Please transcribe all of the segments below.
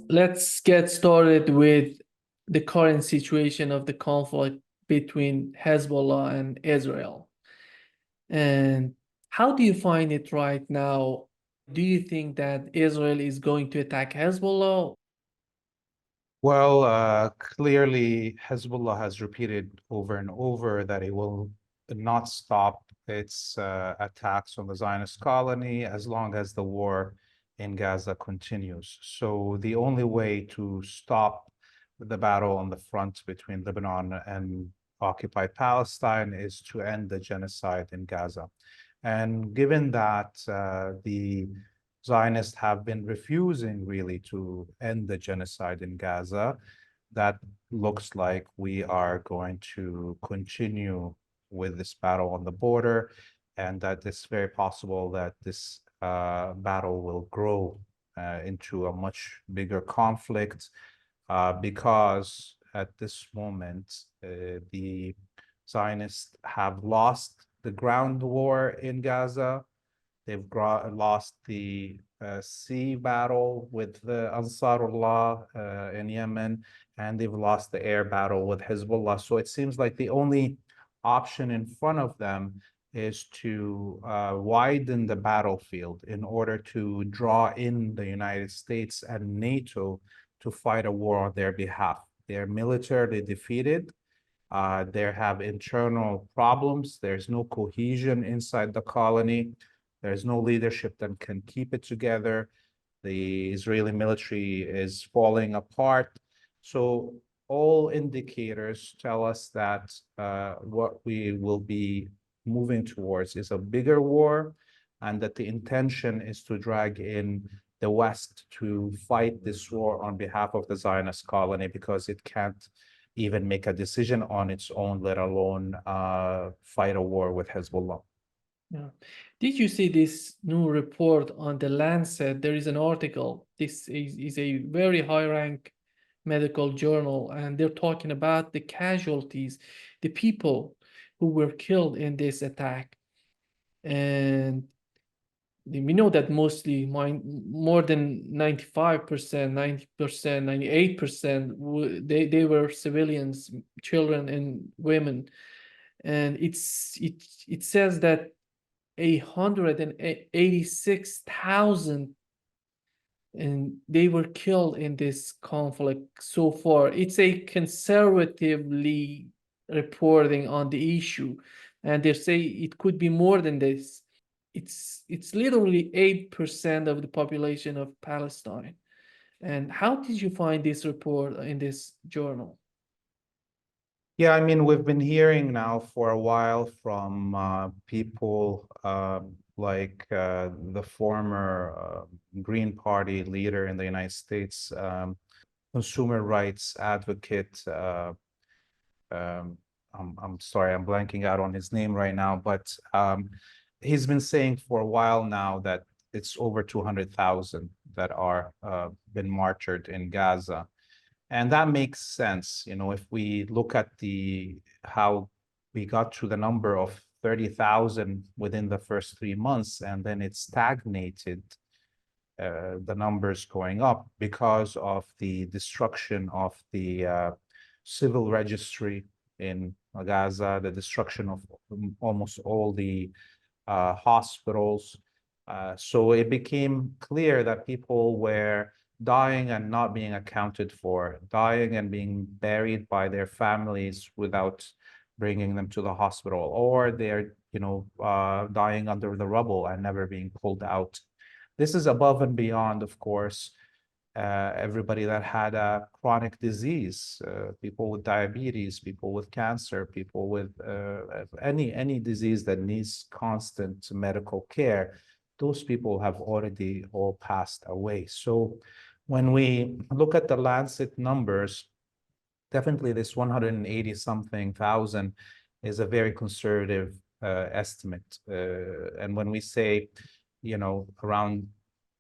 let's get started with the current situation of the conflict between Hezbollah and Israel. And how do you find it right now? Do you think that Israel is going to attack Hezbollah? Well, clearly, Hezbollah has repeated over and over that it will not stop its attacks on the Zionist colony as long as the war in Gaza continues. So the only way to stop the battle on the front between Lebanon and occupied Palestine is to end the genocide in Gaza. And given that the Zionists have been refusing really to end the genocide in Gaza, that looks like we are going to continue with this battle on the border, and that it's very possible that this battle will grow into a much bigger conflict because at this moment, the Zionists have lost the ground war in Gaza. They've lost the sea battle with the Ansarullah in Yemen, and they've lost the air battle with Hezbollah. So it seems like the only option in front of them is to widen the battlefield in order to draw in the United States and NATO to fight a war on their behalf. They're militarily defeated. They have internal problems. There's no cohesion inside the colony. There's no leadership that can keep it together. The Israeli military is falling apart. So all indicators tell us that what we will be moving towards is a bigger war, and that the intention is to drag in the West to fight this war on behalf of the Zionist colony, because it can't even make a decision on its own, let alone fight a war with Hezbollah. Yeah. Did you see this new report on the Lancet? There is an article. This is a very high-rank medical journal, and they're talking about the casualties, the people who were killed in this attack. And we know that mostly more than 95%, 90%, 98%, they were civilians, children and women. And it says that 186,000 and they were killed in this conflict so far. It's a conservatively reporting on the issue, and they say it could be more than this. It's literally 8% of the population of Palestine. And how did you find this report in this journal? Yeah, I mean, we've been hearing now for a while from people like the former Green Party leader in the United States, consumer rights advocate. I'm sorry, I'm blanking out on his name right now, but he's been saying for a while now that it's over 200,000 that are been martyred in Gaza. And that makes sense. You know, if we look at how we got to the number of 30,000 within the first 3 months, and then it stagnated, the numbers going up because of the destruction of the civil registry in Gaza, the destruction of almost all the hospitals. So it became clear that people were dying and not being accounted for, dying and being buried by their families without bringing them to the hospital, or they're, dying under the rubble and never being pulled out. This is above and beyond, of course, everybody that had a chronic disease, people with diabetes, people with cancer, people with any disease that needs constant medical care. Those people have already all passed away. So when we look at the Lancet numbers, definitely this 180 something thousand is a very conservative estimate. And when we say, around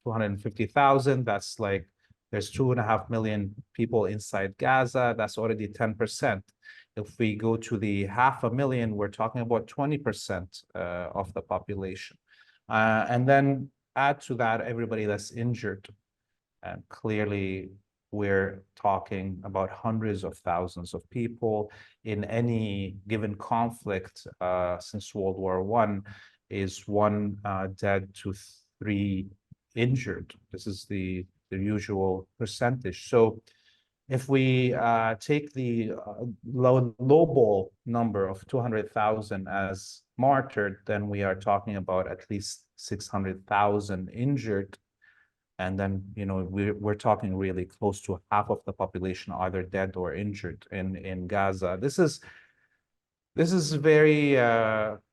250,000, that's like there's 2.5 million people inside Gaza. That's already 10%. If we go to the 500,000, we're talking about 20% of the population. And then add to that everybody that's injured. And clearly, we're talking about hundreds of thousands of people in any given conflict since World War I is one dead to three injured. This is the usual percentage. So if we take the lowball number of 200,000 as martyred, then we are talking about at least 600,000 injured. And then, we're talking really close to half of the population either dead or injured in Gaza. This is very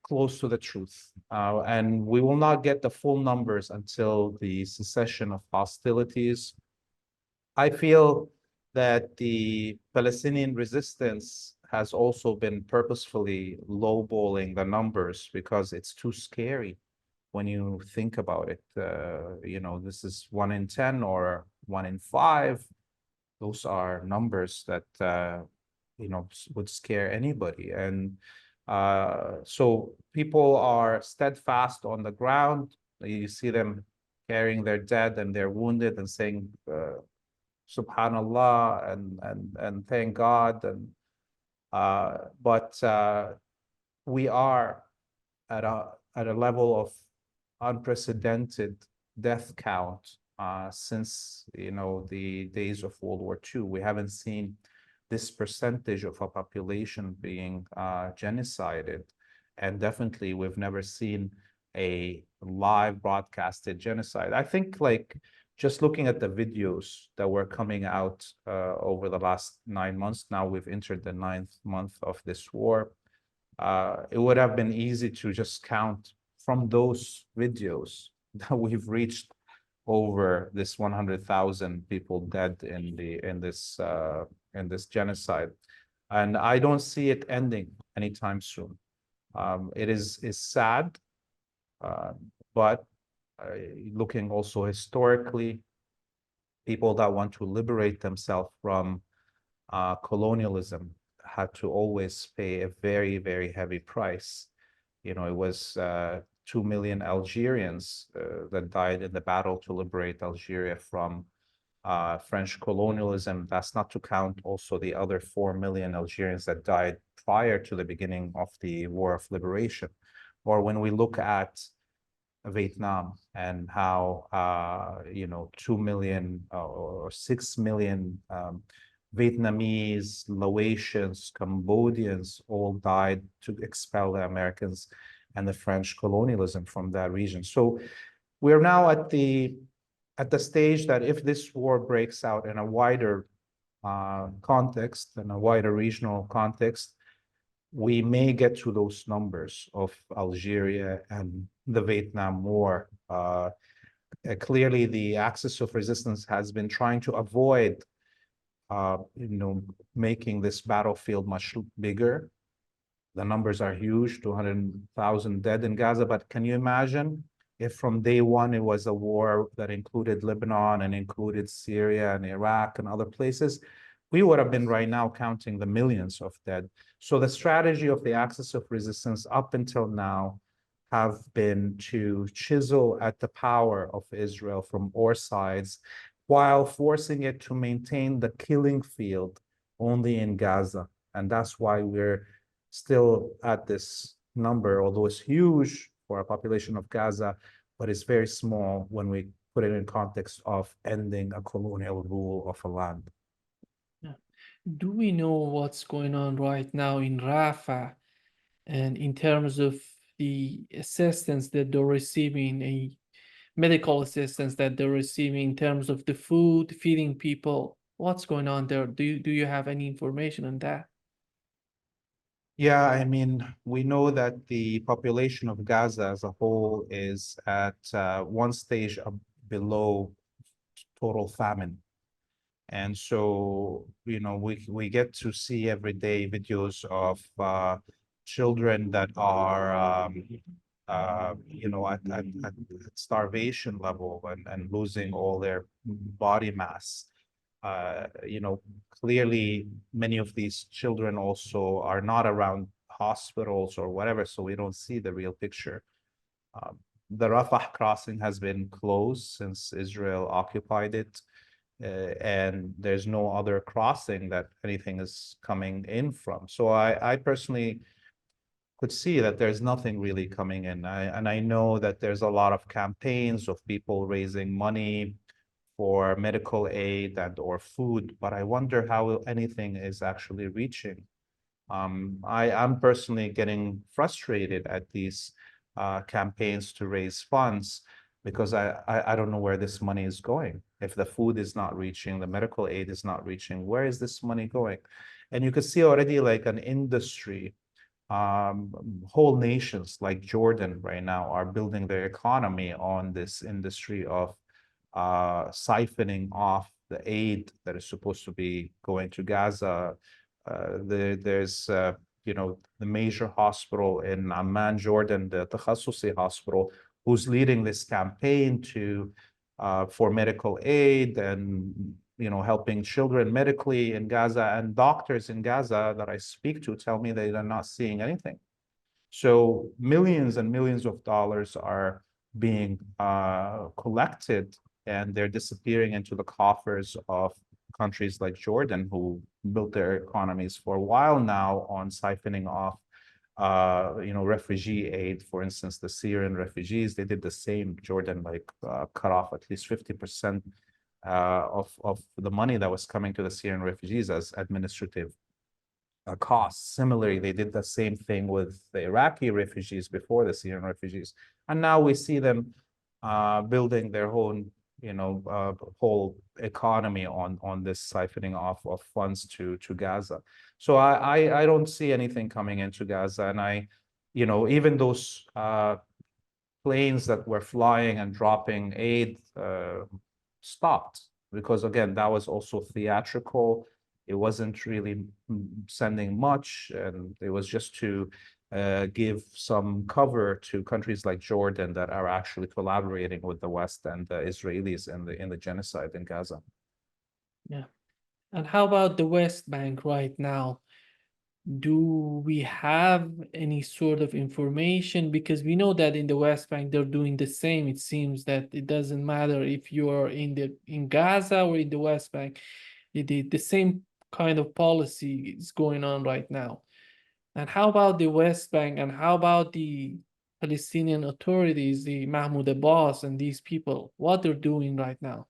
close to the truth. And we will not get the full numbers until the cessation of hostilities. I feel that the Palestinian resistance has also been purposefully lowballing the numbers because it's too scary when you think about it. This is 1 in 10 or 1 in 5. Those are numbers that, would scare anybody. And so people are steadfast on the ground. You see them carrying their dead and their wounded and saying, Subhanallah and thank God. And but we are at a level of unprecedented death count since the days of World War II. We haven't seen this percentage of a population being genocided, and definitely we've never seen a live broadcasted genocide. I think just looking at the videos that were coming out over the last 9 months, now we've entered the 9th month of this war. It would have been easy to just count from those videos that we've reached over this 100,000 people dead in this genocide, and I don't see it ending anytime soon. It is sad, but looking also historically, people that want to liberate themselves from colonialism had to always pay a very, very heavy price. It was 2 million Algerians that died in the battle to liberate Algeria from French colonialism. That's not to count also the other 4 million Algerians that died prior to the beginning of the War of Liberation. Or when we look at Vietnam and how 2 million or 6 million Vietnamese, Laotians, Cambodians all died to expel the Americans and the French colonialism from that region. So we're now at the stage that if this war breaks out in a wider context, in a wider regional context, we may get to those numbers of Algeria and the Vietnam War. Clearly, the axis of resistance has been trying to avoid, making this battlefield much bigger. The numbers are huge, 200,000 dead in Gaza, but can you imagine if from day one it was a war that included Lebanon and included Syria and Iraq and other places? We would have been right now counting the millions of dead. So the strategy of the axis of resistance up until now have been to chisel at the power of Israel from all sides while forcing it to maintain the killing field only in Gaza. And that's why we're still at this number, although it's huge for a population of Gaza, but it's very small when we put it in context of ending a colonial rule of a land. Do we know what's going on right now in Rafah and in terms of the assistance that they're receiving, a medical assistance that they're receiving in terms of the food, feeding people? What's going on there? Do you have any information on that? Yeah, I mean, we know that the population of Gaza as a whole is at one stage below total famine. And so, we get to see every day videos of children that are, at starvation level and losing all their body mass. Clearly, many of these children also are not around hospitals or whatever, so we don't see the real picture. The Rafah crossing has been closed since Israel occupied it. and there's no other crossing that anything is coming in from. So I personally could see that there's nothing really coming in. And I know that there's a lot of campaigns of people raising money for medical aid and or food, but I wonder how anything is actually reaching. I'm personally getting frustrated at these campaigns to raise funds because I don't know where this money is going. If the food is not reaching, the medical aid is not reaching, where is this money going? And you can see already like an industry, whole nations like Jordan right now are building their economy on this industry of siphoning off the aid that is supposed to be going to Gaza. There's the major hospital in Amman, Jordan, the Takhasusi hospital, who's leading this campaign to for medical aid and helping children medically in Gaza. And doctors in Gaza that I speak to tell me they are not seeing anything. So millions and millions of dollars are being collected, and they're disappearing into the coffers of countries like Jordan, who built their economies for a while now on siphoning off refugee aid. For instance, the Syrian refugees, they did the same. Jordan cut off at least 50% of the money that was coming to the Syrian refugees as administrative costs. Similarly, they did the same thing with the Iraqi refugees before the Syrian refugees. And now we see them building their own, whole economy on this siphoning off of funds to Gaza. So I don't see anything coming into Gaza. And even those planes that were flying and dropping aid stopped, because again, that was also theatrical. It wasn't really sending much, and it was just to give some cover to countries like Jordan that are actually collaborating with the West and the Israelis in the genocide in Gaza. Yeah. And how about the West Bank right now? Do we have any sort of information? Because we know that in the West Bank, they're doing the same. It seems that it doesn't matter if you're in Gaza or in the West Bank. The same kind of policy is going on right now. And how about the West Bank, and how about the Palestinian authorities, the Mahmoud Abbas and these people, what they're doing right now?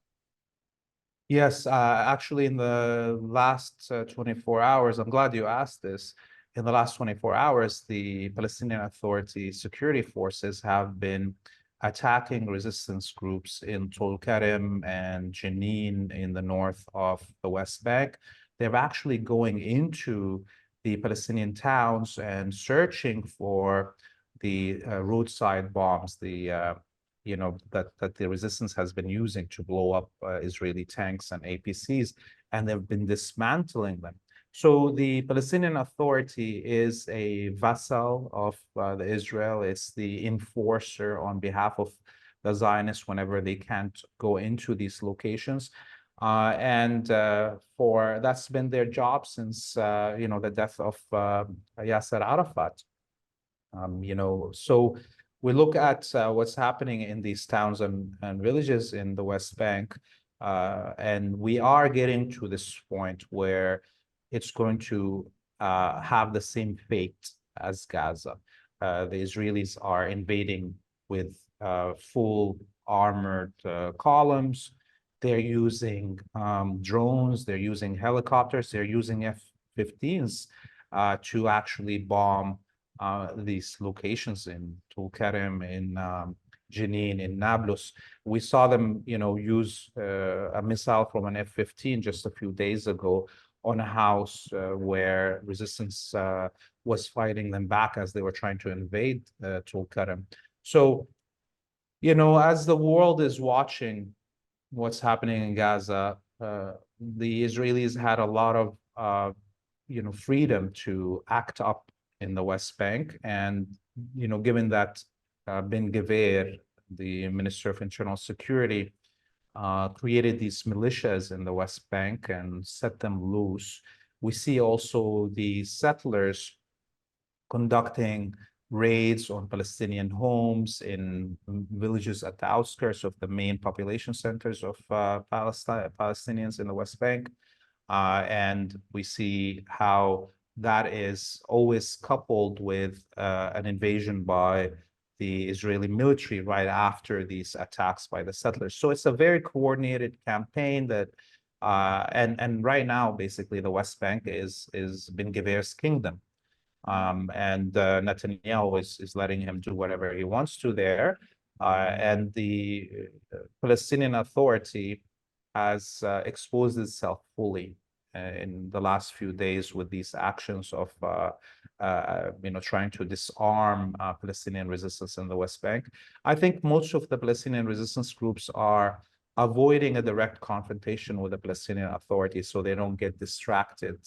Yes, actually, in the last 24 hours, I'm glad you asked this. In the last 24 hours, the Palestinian Authority security forces have been attacking resistance groups in Tulkarem and Jenin in the north of the West Bank. They're actually going into the Palestinian towns and searching for the roadside bombs, that the resistance has been using to blow up Israeli tanks and APCs, and they've been dismantling them. So the Palestinian Authority is a vassal of the Israel. It's the enforcer on behalf of the Zionists whenever they can't go into these locations. And for that's been their job since the death of Yasser Arafat. So we look at what's happening in these towns and villages in the West Bank, and we are getting to this point where it's going to have the same fate as Gaza. The Israelis are invading with full armored columns. They're using drones, they're using helicopters, they're using F-15s to actually bomb these locations in Tulkarem, in Jenin, in Nablus. We saw them, use a missile from an F-15 just a few days ago on a house where resistance was fighting them back as they were trying to invade Tulkarem. So, as the world is watching what's happening in Gaza, the Israelis had a lot of freedom to act up in the West Bank. And, given that Ben Gvir, the Minister of Internal Security, created these militias in the West Bank and set them loose, we see also the settlers conducting raids on Palestinian homes in villages at the outskirts of the main population centers of Palestinians in the West Bank. And we see how that is always coupled with an invasion by the Israeli military right after these attacks by the settlers. So it's a very coordinated campaign that, and right now, basically, the West Bank is Ben Gvir's kingdom. And Netanyahu is letting him do whatever he wants to there. And the Palestinian Authority has exposed itself fully in the last few days with these actions of trying to disarm Palestinian resistance in the West Bank. I think most of the Palestinian resistance groups are avoiding a direct confrontation with the Palestinian Authority so they don't get distracted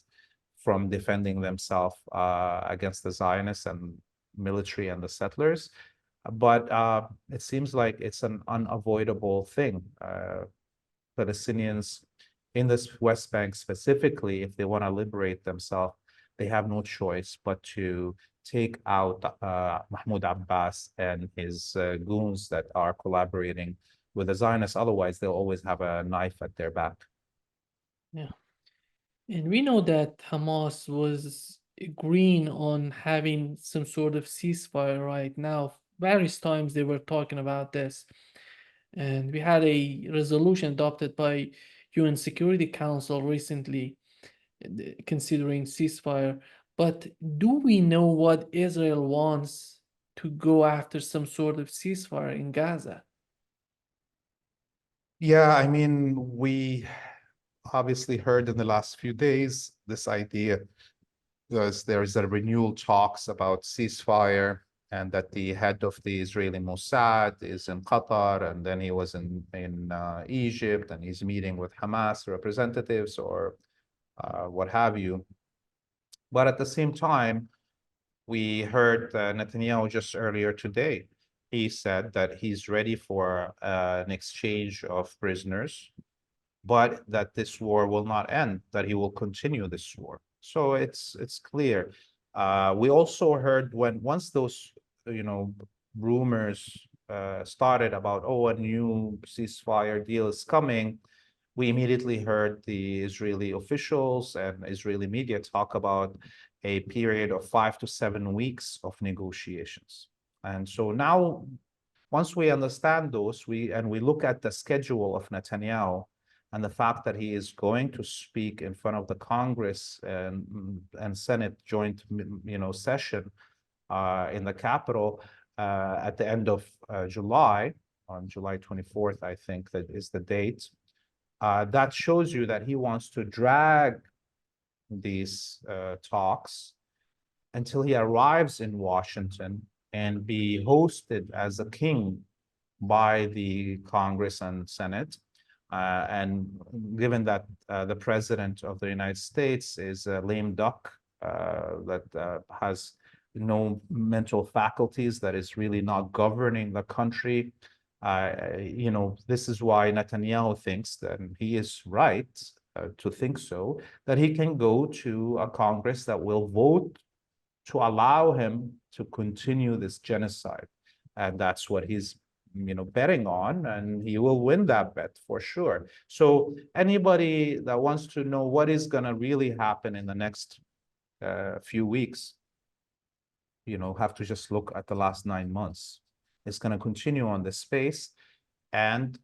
from defending themselves against the Zionists and military and the settlers. But it seems like it's an unavoidable thing. Palestinians in this West Bank specifically, if they want to liberate themselves, they have no choice but to take out Mahmoud Abbas and his goons that are collaborating with the Zionists. Otherwise, they'll always have a knife at their back. Yeah. And we know that Hamas was agreeing on having some sort of ceasefire right now. Various times they were talking about this. And we had a resolution adopted by UN Security Council recently considering ceasefire. But do we know what Israel wants to go after some sort of ceasefire in Gaza? Yeah, I mean, we obviously heard in the last few days this idea because there's a renewal talks about ceasefire and that the head of the Israeli Mossad is in Qatar, and then he was in Egypt, and he's meeting with Hamas representatives or what have you. But at the same time, we heard Netanyahu just earlier today. He said that he's ready for an exchange of prisoners, but that this war will not end, that he will continue this war. So it's clear. We also heard once those rumors started about, oh, a new ceasefire deal is coming, we immediately heard the Israeli officials and Israeli media talk about a period of 5 to 7 weeks of negotiations. And so now, once we understand those, we look at the schedule of Netanyahu and the fact that he is going to speak in front of the Congress and Senate joint session in the capital at the end of July, on July 24th, I think that is the date. That shows you that he wants to drag these talks until he arrives in Washington and be hosted as a king by the Congress and Senate. And given that the president of the United States is a lame duck that has no mental faculties, that is really not governing the country, this is why Netanyahu thinks that, and he is right to think so, that he can go to a Congress that will vote to allow him to continue this genocide. And that's what he's betting on, and he will win that bet for sure. So anybody that wants to know what is going to really happen in the next few weeks, have to just look at the last 9 months. It's going to continue on this space. And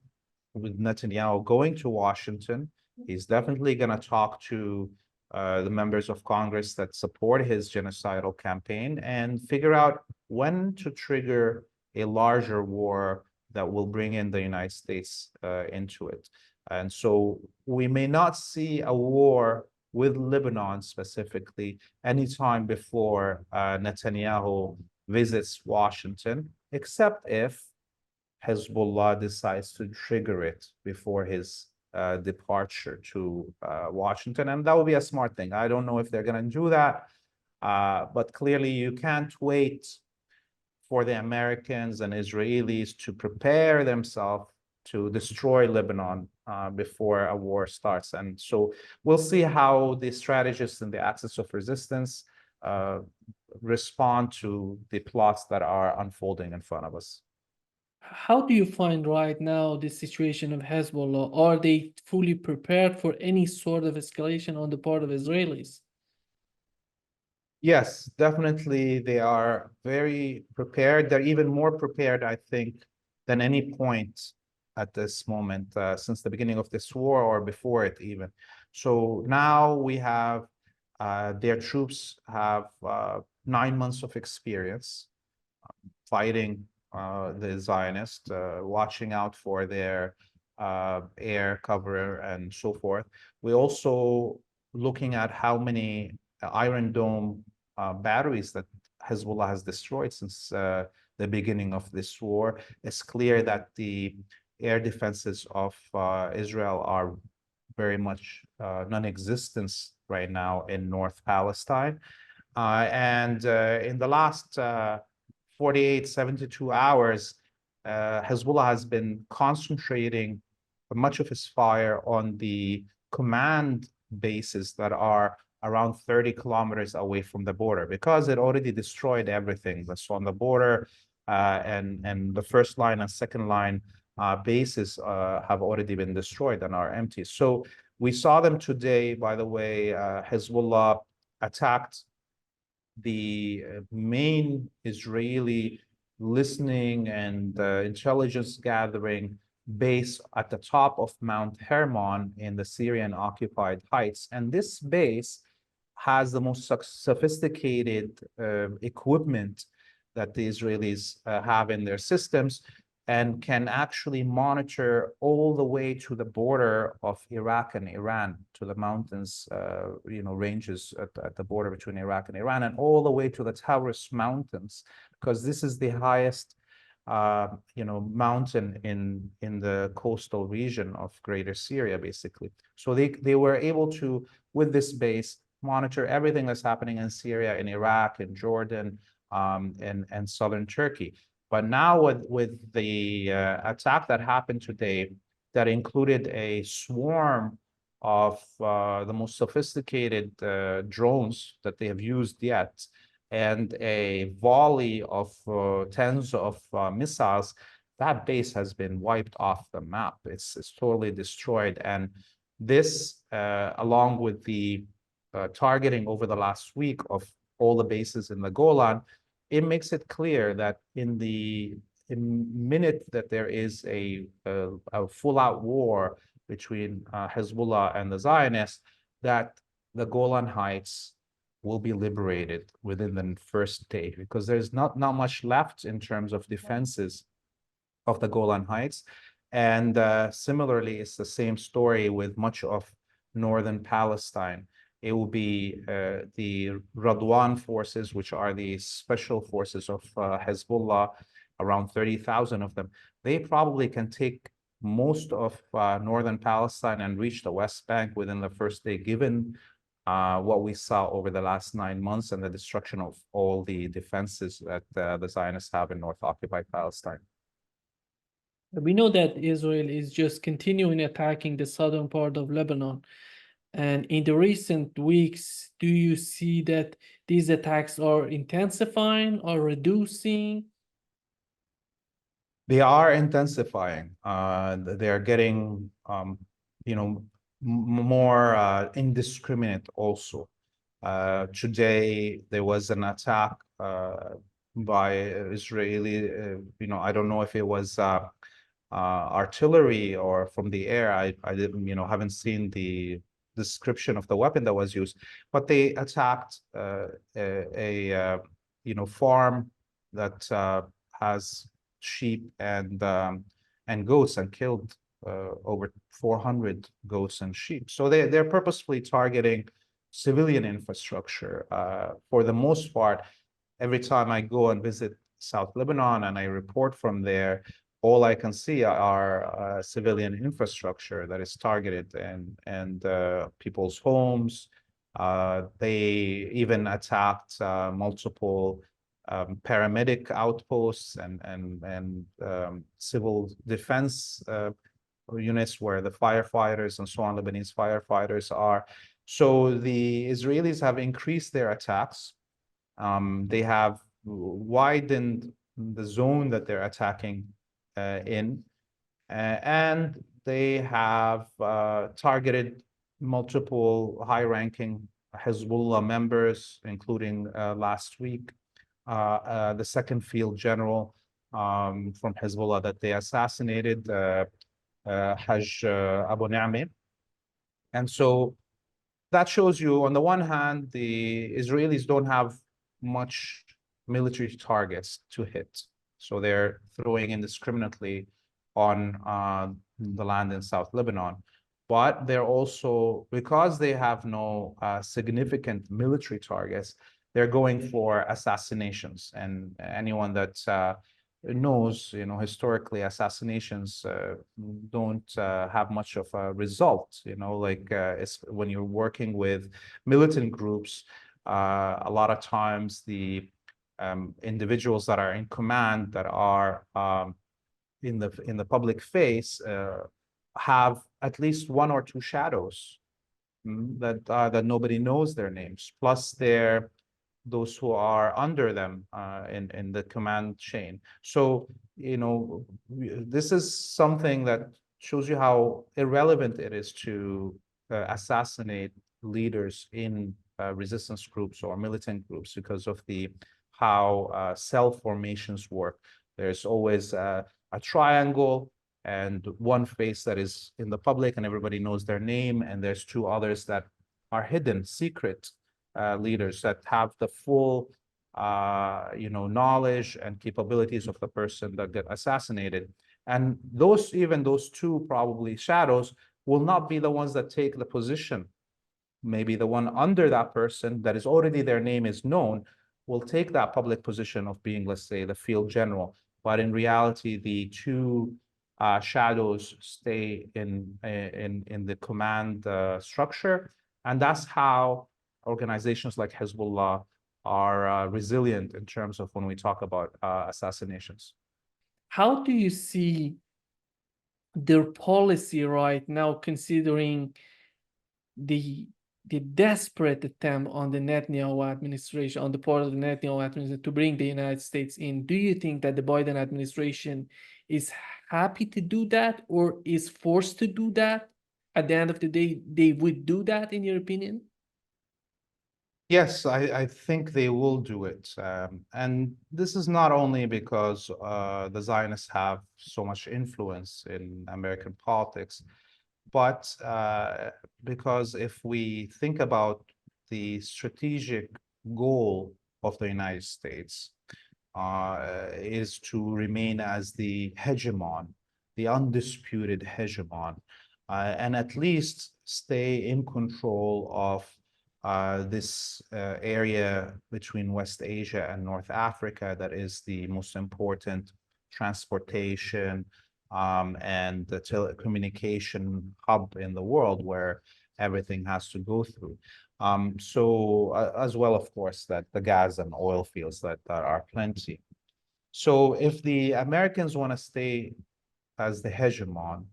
with Netanyahu going to Washington, he's definitely going to talk to the members of Congress that support his genocidal campaign and figure out when to trigger a larger war that will bring in the United States into it. And so we may not see a war with Lebanon specifically anytime before Netanyahu visits Washington, except if Hezbollah decides to trigger it before his departure to Washington. And that would be a smart thing. I don't know if they're going to do that, but clearly you can't wait for the Americans and Israelis to prepare themselves to destroy Lebanon before a war starts. And so we'll see how the strategists in the axis of resistance respond to the plots that are unfolding in front of us. How do you find right now the situation of Hezbollah? Are they fully prepared for any sort of escalation on the part of Israelis? Yes, definitely. They are very prepared. They're even more prepared, I think, than any point at this moment since the beginning of this war or before it even. So now we have their troops have 9 months of experience fighting the Zionists, watching out for their air cover and so forth. We're also looking at how many Iron Dome batteries that Hezbollah has destroyed since the beginning of this war. It's clear that the air defenses of Israel are very much non-existent right now in North Palestine. And in the last 48, 72 hours, Hezbollah has been concentrating much of its fire on the command bases that are around 30 kilometers away from the border because it already destroyed everything that's on the border, and the first line and second line bases have already been destroyed and are empty. So we saw them today, by the way. Hezbollah attacked the main Israeli listening and intelligence gathering base at the top of Mount Hermon in the Syrian occupied heights. And this base has the most sophisticated equipment that the Israelis have in their systems and can actually monitor all the way to the border of Iraq and Iran, to the mountains, ranges at the border between Iraq and Iran, and all the way to the Taurus Mountains, because this is the highest, mountain in the coastal region of Greater Syria, basically. So they were able to, with this base, monitor everything that's happening in Syria, in Iraq, in Jordan, and southern Turkey. But now with the attack that happened today, that included a swarm of the most sophisticated drones that they have used yet, and a volley of tens of missiles, that base has been wiped off the map. It's totally destroyed. And this, along with the targeting over the last week of all the bases in the Golan, it makes it clear that in the minute that there is a full-out war between Hezbollah and the Zionists, that the Golan Heights will be liberated within the first day, because there's not much left in terms of defenses of the Golan Heights. And similarly, it's the same story with much of northern Palestine. It will be the Radwan forces, which are the special forces of Hezbollah, around 30,000 of them. They probably can take most of northern Palestine and reach the West Bank within the first day, given what we saw over the last 9 months and the destruction of all the defenses that the Zionists have in North occupied Palestine. We know that Israel is just continuing attacking the southern part of Lebanon. And in the recent weeks, do you see that these attacks are intensifying or reducing? They are intensifying. They're getting, more indiscriminate also. Today, there was an attack by Israeli, I don't know if it was artillery or from the air. I didn't, haven't seen the description of the weapon that was used, but they attacked a farm that has sheep and goats, and killed over 400 goats and sheep. So they're purposefully targeting civilian infrastructure. For the most part, every time I go and visit South Lebanon and I report from there, all I can see are civilian infrastructure that is targeted, and people's homes. They even attacked multiple paramedic outposts and civil defense units where the firefighters and so on, Lebanese firefighters are. So the Israelis have increased their attacks. They have widened the zone that they're attacking in, and they have targeted multiple high-ranking Hezbollah members, including last week, the second field general from Hezbollah that they assassinated, Haj Abu Ni'meh. And so that shows you, on the one hand, the Israelis don't have much military targets to hit. So they're throwing indiscriminately on the land in South Lebanon. But they're also, because they have no significant military targets, they're going for assassinations. And anyone that knows, historically assassinations don't have much of a result, like it's when you're working with militant groups, a lot of times the individuals that are in command that are in the public face have at least one or two shadows that nobody knows their names, plus those who are under them in the command chain. So, this is something that shows you how irrelevant it is to assassinate leaders in resistance groups or militant groups because of how cell formations work. There's always a triangle and one face that is in the public and everybody knows their name, and there's two others that are hidden, secret leaders that have the full knowledge and capabilities of the person that get assassinated. And even those two probably shadows will not be the ones that take the position. Maybe the one under that person that is already, their name is known, will take that public position of being, let's say, the field general. But in reality, the two shadows stay in the command structure. And that's how organizations like Hezbollah are resilient in terms of when we talk about assassinations. How do you see their policy right now, considering the desperate attempt on the Netanyahu administration, on the part of the Netanyahu administration, to bring the United States in? Do you think that the Biden administration is happy to do that or is forced to do that? At the end of the day, they would do that, in your opinion? Yes, I think they will do it. And this is not only because the Zionists have so much influence in American politics, but because if we think about the strategic goal of the United States is to remain as the hegemon, the undisputed hegemon, and at least stay in control of this area between West Asia and North Africa that is the most important transportation and the telecommunication hub in the world where everything has to go through. As well, of course, that the gas and oil fields that are plenty. So if the Americans want to stay as the hegemon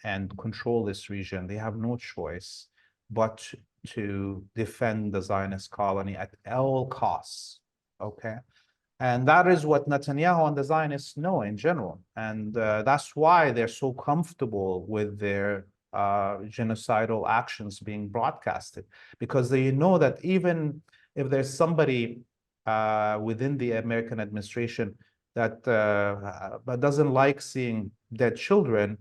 and control this region, they have no choice but to defend the Zionist colony at all costs, okay? And that is what Netanyahu and the Zionists know in general. And that's why they're so comfortable with their genocidal actions being broadcasted, because they know that even if there's somebody within the American administration that doesn't like seeing dead children,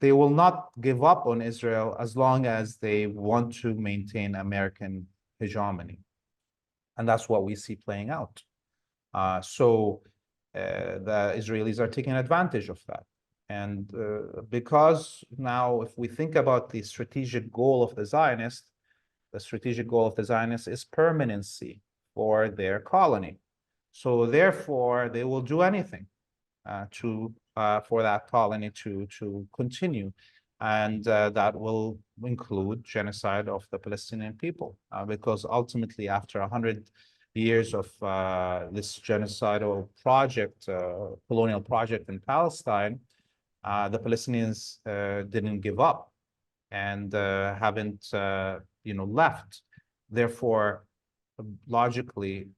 they will not give up on Israel as long as they want to maintain American hegemony. And that's what we see playing out. The Israelis are taking advantage of that. And because now, if we think about the strategic goal of the Zionists is permanency for their colony. So therefore, they will do anything for that colony to continue. And that will include genocide of the Palestinian people, because ultimately, after 100 years of this genocidal project, colonial project in Palestine, the Palestinians didn't give up and haven't, left. Therefore, logically,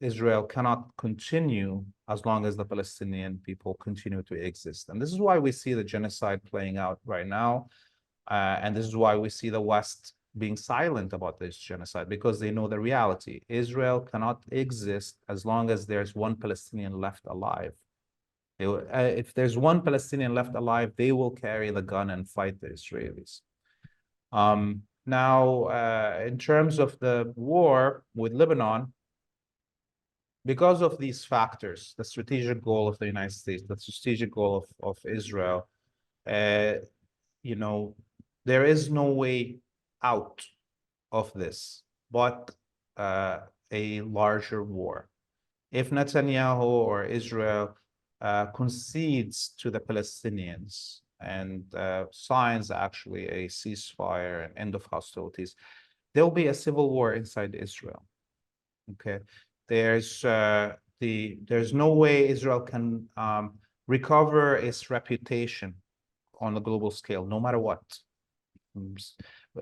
Israel cannot continue as long as the Palestinian people continue to exist. And this is why we see the genocide playing out right now. And this is why we see the West being silent about this genocide, because they know the reality. Israel cannot exist as long as there's one Palestinian left alive. If there's one Palestinian left alive, they will carry the gun and fight the Israelis. Now, in terms of the war with Lebanon, because of these factors, the strategic goal of the United States, the strategic goal of Israel, you know, there is no way out of this but a larger war. If Netanyahu or Israel concedes to the Palestinians and signs actually a ceasefire and end of hostilities, there'll be a civil war inside Israel. Okay, there's no way Israel can recover its reputation on a global scale, no matter what.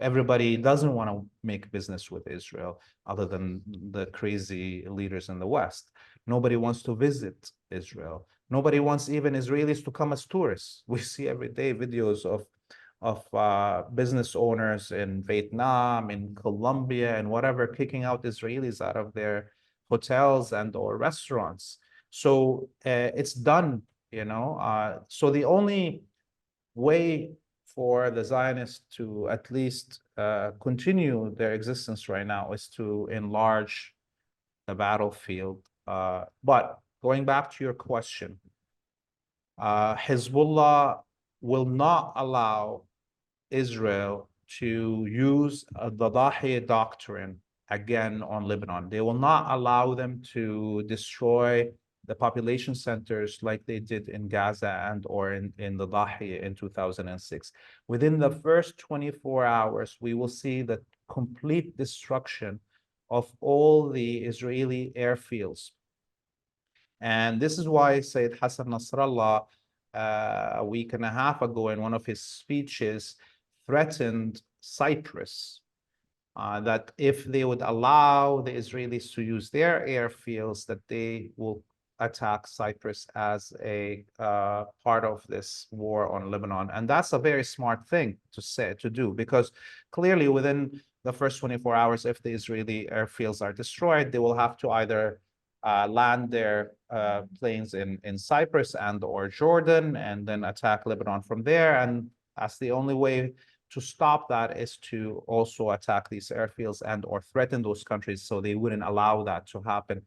Everybody doesn't want to make business with Israel other than the crazy leaders in the West. Nobody wants to visit Israel. Nobody wants even Israelis to come as tourists. We see every day videos of business owners in Vietnam, in Colombia, and whatever, kicking out Israelis out of their hotels and or restaurants. So it's done, you know. So the only way for the Zionists to at least continue their existence right now is to enlarge the battlefield. But going back to your question, Hezbollah will not allow Israel to use the Dahi doctrine again on Lebanon. They will not allow them to destroy the population centers like they did in Gaza and or in the Dahi in 2006. Within the first 24 hours, we will see the complete destruction of all the Israeli airfields. And this is why Sayyid Hassan Nasrallah, a week and a half ago in one of his speeches, threatened Cyprus, that if they would allow the Israelis to use their airfields, that they will attack Cyprus as a part of this war on Lebanon. And that's a very smart thing to do, because clearly within the first 24 hours, if the Israeli airfields are destroyed, they will have to either land their planes in Cyprus and or Jordan, and then attack Lebanon from there. And that's the only way to stop that, is to also attack these airfields and or threaten those countries so they wouldn't allow that to happen.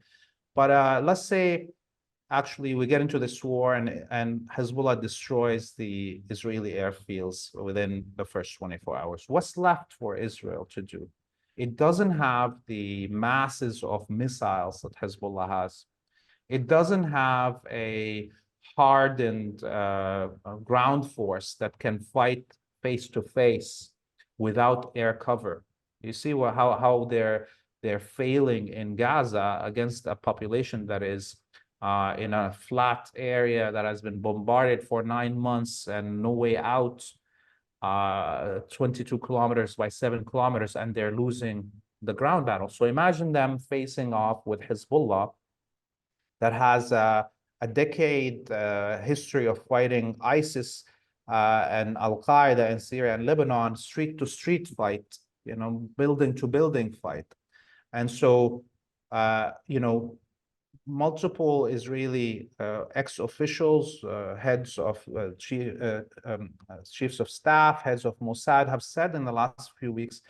But let's say actually we get into this war and Hezbollah destroys the Israeli airfields within the first 24 hours. What's left for Israel to do? It doesn't have the masses of missiles that Hezbollah has. It doesn't have a hardened ground force that can fight face to face without air cover. You see how they're failing in Gaza against a population that is in a flat area that has been bombarded for 9 months and no way out, 22 kilometers by 7 kilometers, and they're losing the ground battle. So imagine them facing off with Hezbollah that has a decade history of fighting ISIS and Al-Qaeda in Syria and Lebanon, street to street fight, you know, building to building fight. And so, you know, multiple Israeli ex-officials, heads of chiefs of staff, heads of Mossad have said in the last few weeks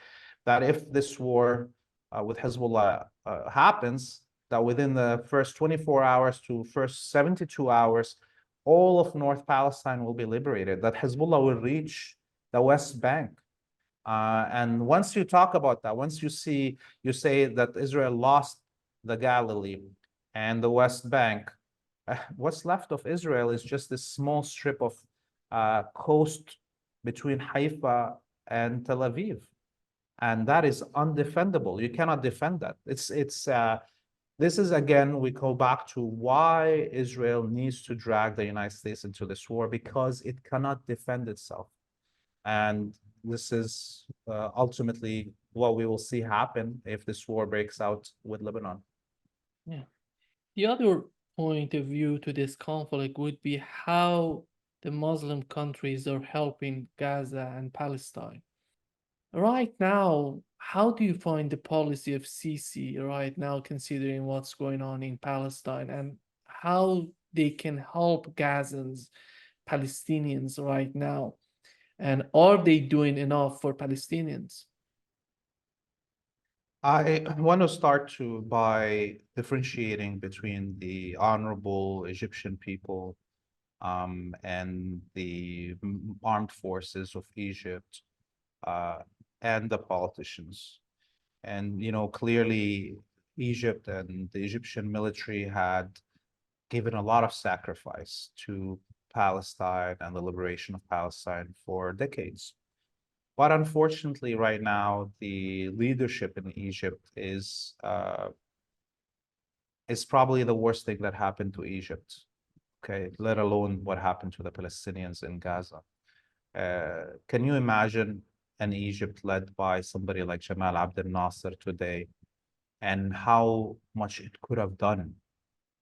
that if this war with Hezbollah happens, that within the first 24 hours to first 72 hours, all of North Palestine will be liberated, that Hezbollah will reach the West Bank. And once you talk about that, once you say that Israel lost the Galilee and the West Bank, what's left of Israel is just this small strip of coast between Haifa and Tel Aviv. And that is undefendable. You cannot defend that. This is, again, we go back to why Israel needs to drag the United States into this war, because it cannot defend itself. And this is ultimately what we will see happen if this war breaks out with Lebanon. Yeah. The other point of view to this conflict would be how the Muslim countries are helping Gaza and Palestine. Right now, how do you find the policy of Sisi right now, considering what's going on in Palestine and how they can help Gazans, Palestinians right now? And are they doing enough for Palestinians? I want to start by differentiating between the honorable Egyptian people and the armed forces of Egypt uh, and the politicians. And, clearly Egypt and the Egyptian military had given a lot of sacrifice to Palestine and the liberation of Palestine for decades. But unfortunately, right now, the leadership in Egypt is probably the worst thing that happened to Egypt. Okay, let alone what happened to the Palestinians in Gaza. Can you imagine an Egypt led by somebody like Jamal Abdel Nasser today, and how much it could have done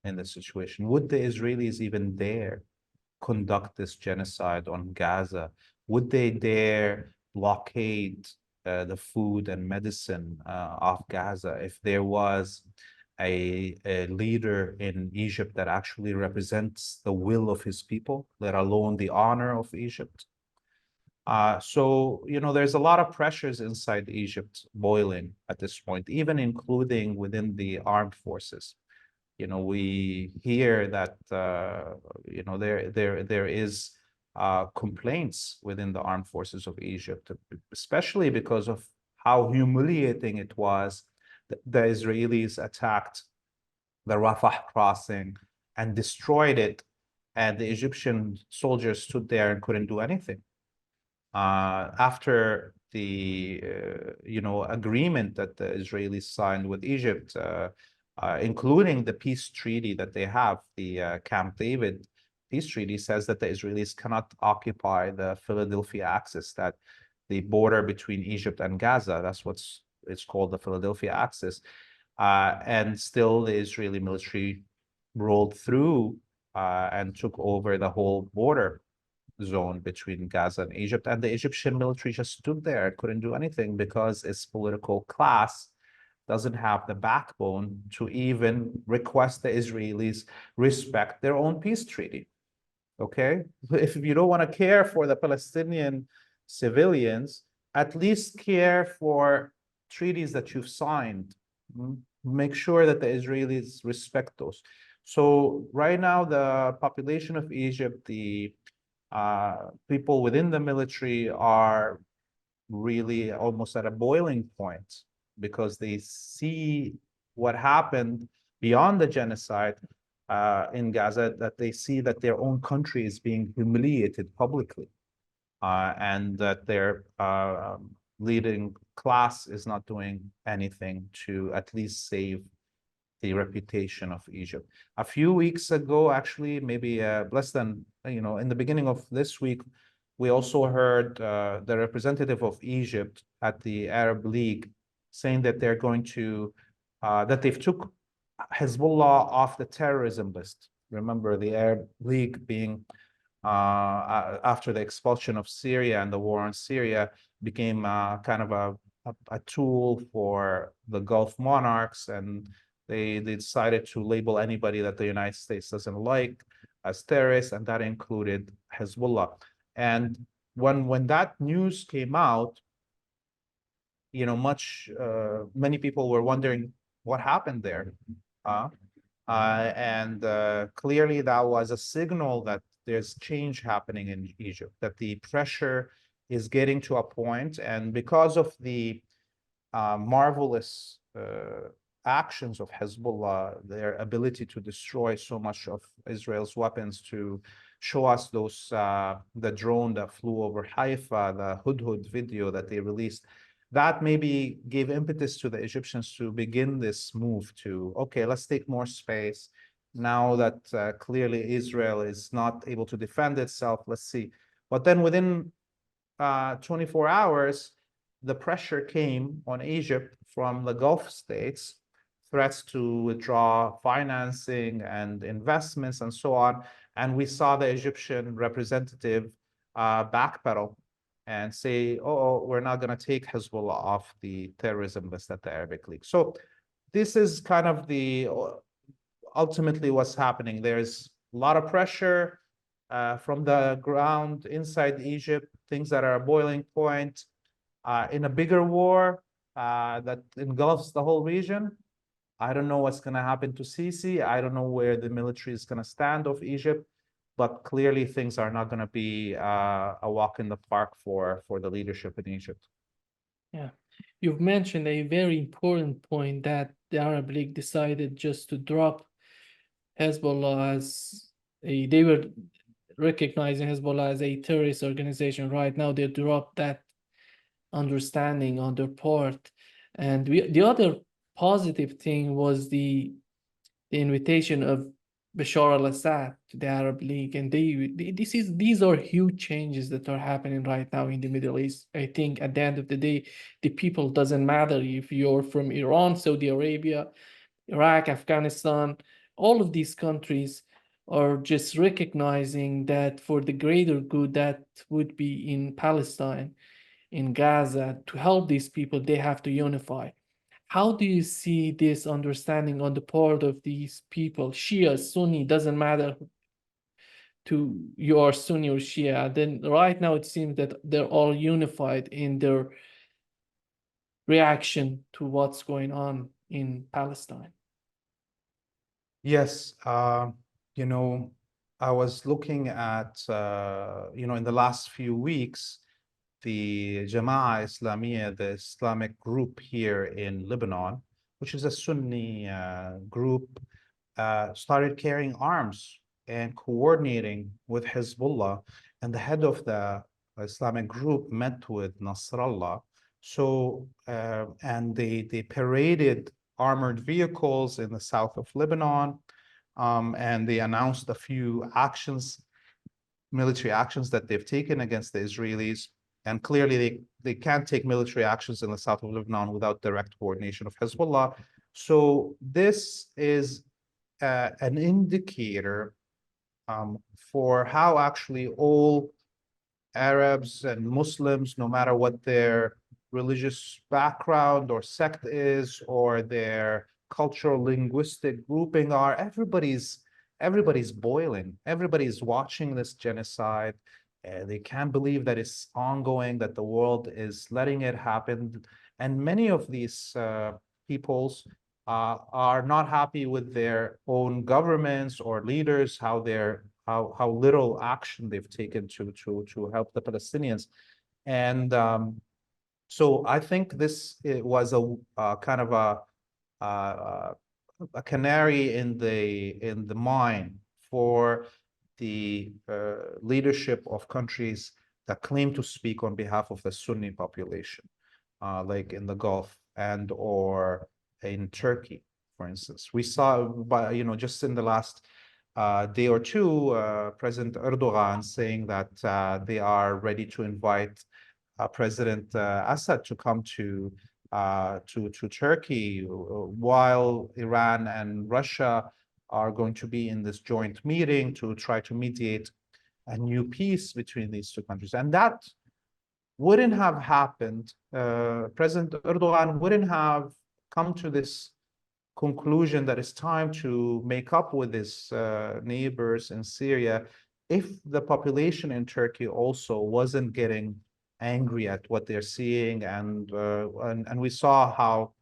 in this situation? Would the Israelis even dare conduct this genocide on Gaza? Would they dare blockade the food and medicine of Gaza if there was a leader in Egypt that actually represents the will of his people, let alone the honor of Egypt? So, there's a lot of pressures inside Egypt boiling at this point, even including within the armed forces. We hear that there is complaints within the armed forces of Egypt, especially because of how humiliating it was. The Israelis attacked the Rafah crossing and destroyed it, and the Egyptian soldiers stood there and couldn't do anything. After the agreement that the Israelis signed with Egypt, including the peace treaty that they have, the Camp David peace treaty says that the Israelis cannot occupy the Philadelphia Axis, that the border between Egypt and Gaza, that's it's called the Philadelphia Axis. And still the Israeli military rolled through and took over the whole border zone between Gaza and Egypt. And the Egyptian military just stood there, couldn't do anything because its political class doesn't have the backbone to even request the Israelis respect their own peace treaty. Okay? If you don't want to care for the Palestinian civilians, at least care for treaties that you've signed. Make sure that the Israelis respect those. So right now, the population of Egypt, the people within the military are really almost at a boiling point because they see what happened beyond the genocide in Gaza, that they see that their own country is being humiliated publicly, and that their leading class is not doing anything to at least save the reputation of Egypt. A few weeks ago, actually, maybe less than, in the beginning of this week, we also heard the representative of Egypt at the Arab League saying that they're going to, that they've took Hezbollah off the terrorism list. Remember, the Arab League being, after the expulsion of Syria and the war on Syria, became kind of a tool for the Gulf monarchs, and they decided to label anybody that the United States doesn't like as terrorists, and that included Hezbollah. And when that news came out, many people were wondering what happened there. And clearly that was a signal that there's change happening in Egypt, that the pressure is getting to a point, and because of the marvelous actions of Hezbollah, their ability to destroy so much of Israel's weapons, to show us the drone that flew over Haifa, the Hudhud video that they released, that maybe gave impetus to the Egyptians to begin this move to, okay, let's take more space. Now that clearly Israel is not able to defend itself, let's see. But then within 24 hours, the pressure came on Egypt from the Gulf states, threats to withdraw financing and investments and so on. And we saw the Egyptian representative backpedal and say, oh, we're not going to take Hezbollah off the terrorism list at the Arabic League. So this is kind of the ultimately what's happening. There's a lot of pressure from the ground inside Egypt, things that are a boiling point. In a bigger war that engulfs the whole region, I don't know what's going to happen to Sisi. I don't know where the military is going to stand of Egypt, but clearly things are not going to be a walk in the park for the leadership in Egypt. Yeah, you've mentioned a very important point that the Arab League decided just to drop Hezbollah as they were recognizing Hezbollah as a terrorist organization. Right now, they dropped that understanding on their part. And the other positive thing was the invitation of Bashar al-Assad to the Arab League, and these are huge changes that are happening right now in the Middle East. I think at the end of the day, the people doesn't matter if you're from Iran, Saudi Arabia, Iraq, Afghanistan. All of these countries are just recognizing that for the greater good that would be in Palestine, in Gaza, to help these people, they have to unify. How do you see this understanding on the part of these people? Shia, Sunni, doesn't matter to you are Sunni or Shia. Then right now it seems that they're all unified in their reaction to what's going on in Palestine. Yes, you know, I was looking at, in the last few weeks, the Jama'ah Islamiyah, the Islamic group here in Lebanon, which is a Sunni group, started carrying arms and coordinating with Hezbollah. And the head of the Islamic group met with Nasrallah. So, and they paraded armored vehicles in the south of Lebanon, and they announced a few actions, military actions that they've taken against the Israelis. And clearly, they can't take military actions in the south of Lebanon without direct coordination of Hezbollah. So this is an indicator for how actually all Arabs and Muslims, no matter what their religious background or sect is, or their cultural linguistic grouping are, everybody's boiling. Everybody's watching this genocide. They can't believe that it's ongoing, that the world is letting it happen. And many of these peoples are not happy with their own governments or leaders, how little action they've taken to help the Palestinians. And so I think this was a kind of a canary in the mine for the leadership of countries that claim to speak on behalf of the Sunni population, like in the Gulf and or in Turkey, for instance. We saw, just in the last day or two, President Erdogan saying that they are ready to invite President Assad to come to Turkey, while Iran and Russia are going to be in this joint meeting to try to mediate a new peace between these two countries. And that wouldn't have happened. President Erdogan wouldn't have come to this conclusion that it's time to make up with his neighbors in Syria if the population in Turkey also wasn't getting angry at what they're seeing. And we saw how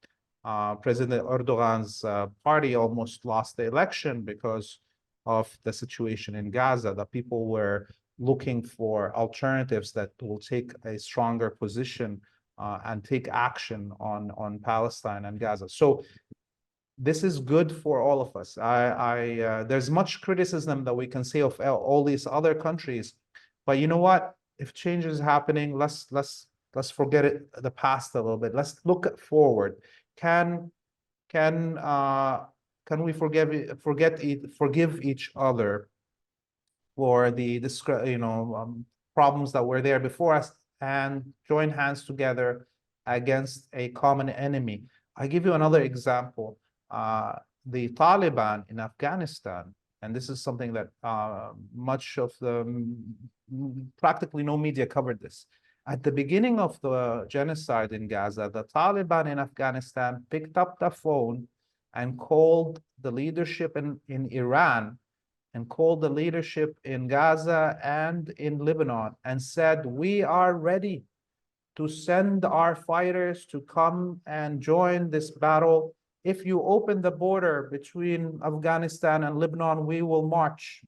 President Erdogan's party almost lost the election because of the situation in Gaza, that people were looking for alternatives that will take a stronger position and take action on Palestine and Gaza. So this is good for all of us. There's much criticism that we can say of all these other countries, but you know what? If change is happening, let's forget the past a little bit. Let's look forward. Can we forgive each other for the problems that were there before us, and join hands together against a common enemy. I give you another example. The Taliban in Afghanistan, and this is something that much of the practically no media covered this. At the beginning of the genocide in Gaza, the Taliban in Afghanistan picked up the phone and called the leadership in Iran and called the leadership in Gaza and in Lebanon and said, we are ready to send our fighters to come and join this battle. If you open the border between Afghanistan and Lebanon, we will march.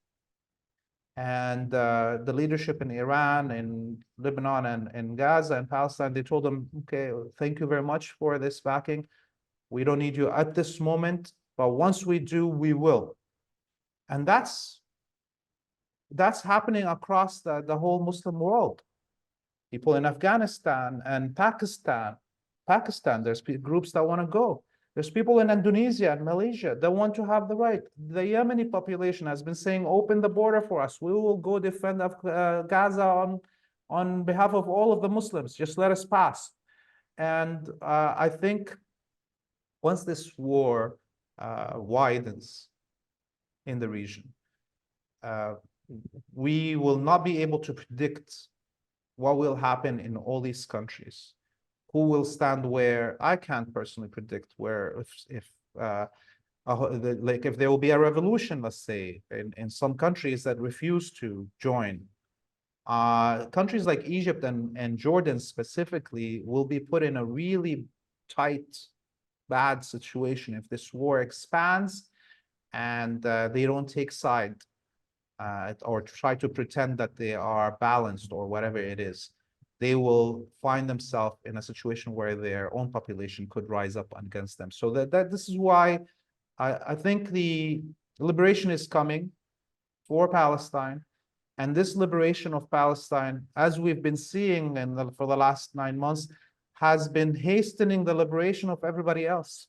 And the leadership in Iran, in Lebanon, and Gaza and Palestine, they told them, okay, thank you very much for this backing. We don't need you at this moment, but once we do, we will. And that's happening across the whole Muslim world. People in Afghanistan and Pakistan, there's groups that want to go. There's people in Indonesia and Malaysia that want to have the right. The Yemeni population has been saying, open the border for us. We will go defend Gaza on behalf of all of the Muslims. Just let us pass. And I think once this war widens in the region, we will not be able to predict what will happen in all these countries, who will stand where. I can't personally predict where, if there will be a revolution, let's say, in some countries that refuse to join. Countries like Egypt and Jordan specifically will be put in a really tight, bad situation if this war expands and they don't take side. Or try to pretend that they are balanced or whatever it is, they will find themselves in a situation where their own population could rise up against them. So this is why I think the liberation is coming for Palestine. And this liberation of Palestine, as we've been seeing for the last 9 months, has been hastening the liberation of everybody else.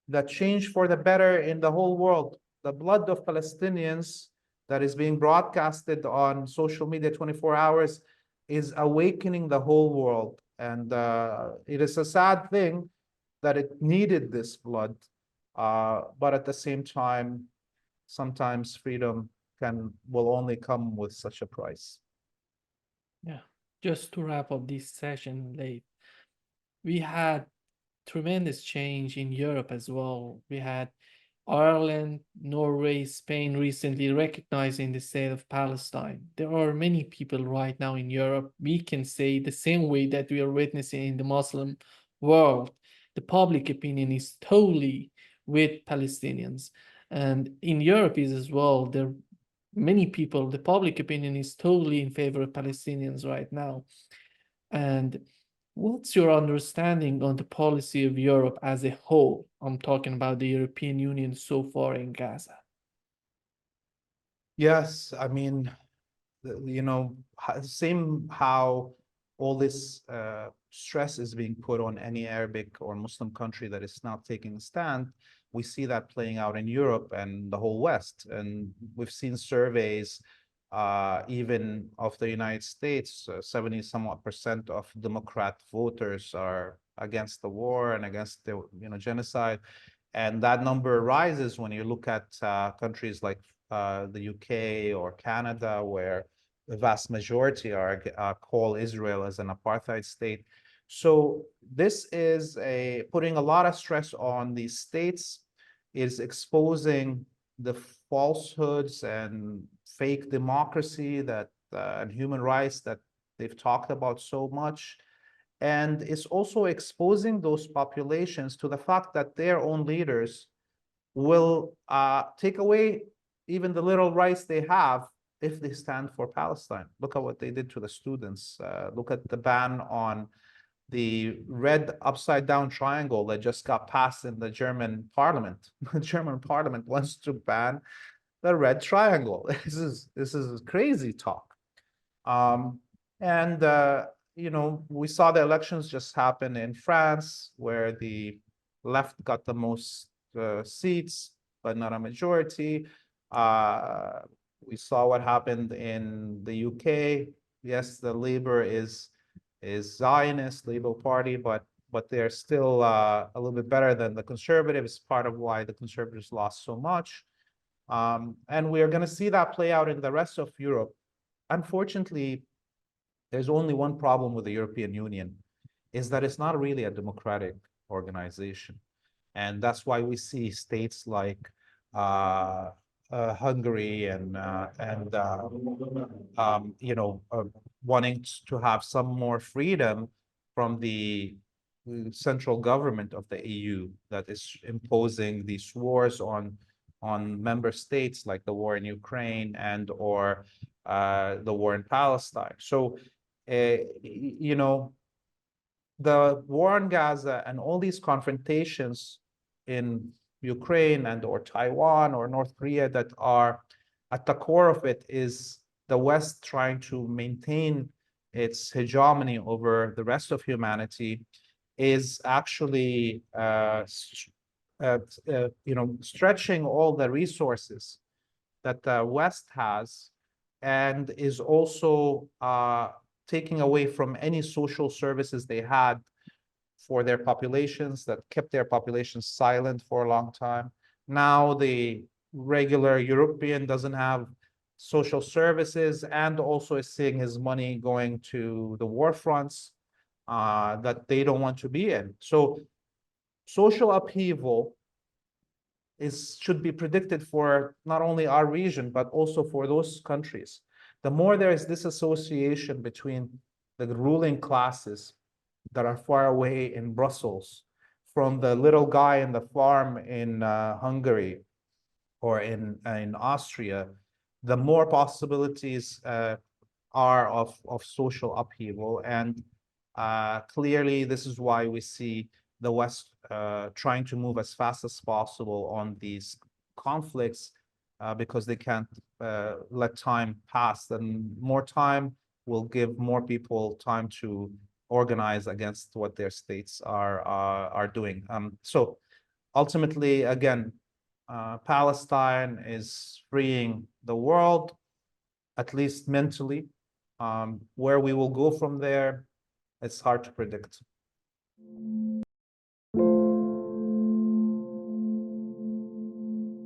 The change for the better in the whole world, the blood of Palestinians that is being broadcasted on social media 24 hours is awakening the whole world. And it is a sad thing that it needed this blood. But at the same time, sometimes freedom will only come with such a price. Yeah, just to wrap up this session, Laith, we had tremendous change in Europe as well. We had Ireland, Norway, Spain recently recognizing the state of Palestine. There are many people right now in Europe, we can say the same way that we are witnessing in the Muslim world. The public opinion is totally with Palestinians. And in Europe is as well, there are many people, the public opinion is totally in favor of Palestinians right now. And what's your understanding on the policy of Europe as a whole? I'm talking about the European Union so far in Gaza. Yes, I mean, same how all this stress is being put on any Arabic or Muslim country that is not taking a stand. We see that playing out in Europe and the whole West. And we've seen surveys even of the United States, 70 somewhat percent of Democrat voters are against the war and against the genocide. And that number rises when you look at countries like the UK or Canada, where the vast majority call Israel as an apartheid state. So this is putting a lot of stress on these states, is exposing the falsehoods and fake democracy and human rights that they've talked about so much. And it's also exposing those populations to the fact that their own leaders will take away even the little rights they have if they stand for Palestine. Look at what they did to the students. Look at the ban on the red upside down triangle that just got passed in the German parliament. The German parliament wants to ban the red triangle. This is crazy talk. We saw the elections just happen in France, where the left got the most seats, but not a majority. We saw what happened in the UK. Yes, the Labour is Zionist, Labour Party, but but they're still a little bit better than the conservatives, part of why the conservatives lost so much. And we are going to see that play out in the rest of Europe. Unfortunately, there's only one problem with the European Union, is that it's not really a democratic organization. And that's why we see states like Hungary and wanting to have some more freedom from the central government of the EU that is imposing these wars on member states, like the war in Ukraine and or the war in Palestine. So, the war in Gaza and all these confrontations in Ukraine and or Taiwan or North Korea that are at the core of it is the West trying to maintain its hegemony over the rest of humanity, is actually stretching all the resources that the West has, and is also taking away from any social services they had for their populations, that kept their populations silent for a long time. Now the regular European doesn't have social services and also is seeing his money going to the war fronts that they don't want to be in. So social upheaval should be predicted for not only our region, but also for those countries. The more there is this association between the ruling classes that are far away in Brussels from the little guy in the farm in Hungary or in Austria, the more possibilities are of social upheaval. And clearly, this is why we see the West trying to move as fast as possible on these conflicts because they can't let time pass. And more time will give more people time to organize against what their states are doing. So ultimately, again, Palestine is freeing the world, at least mentally. Where we will go from there, it's hard to predict.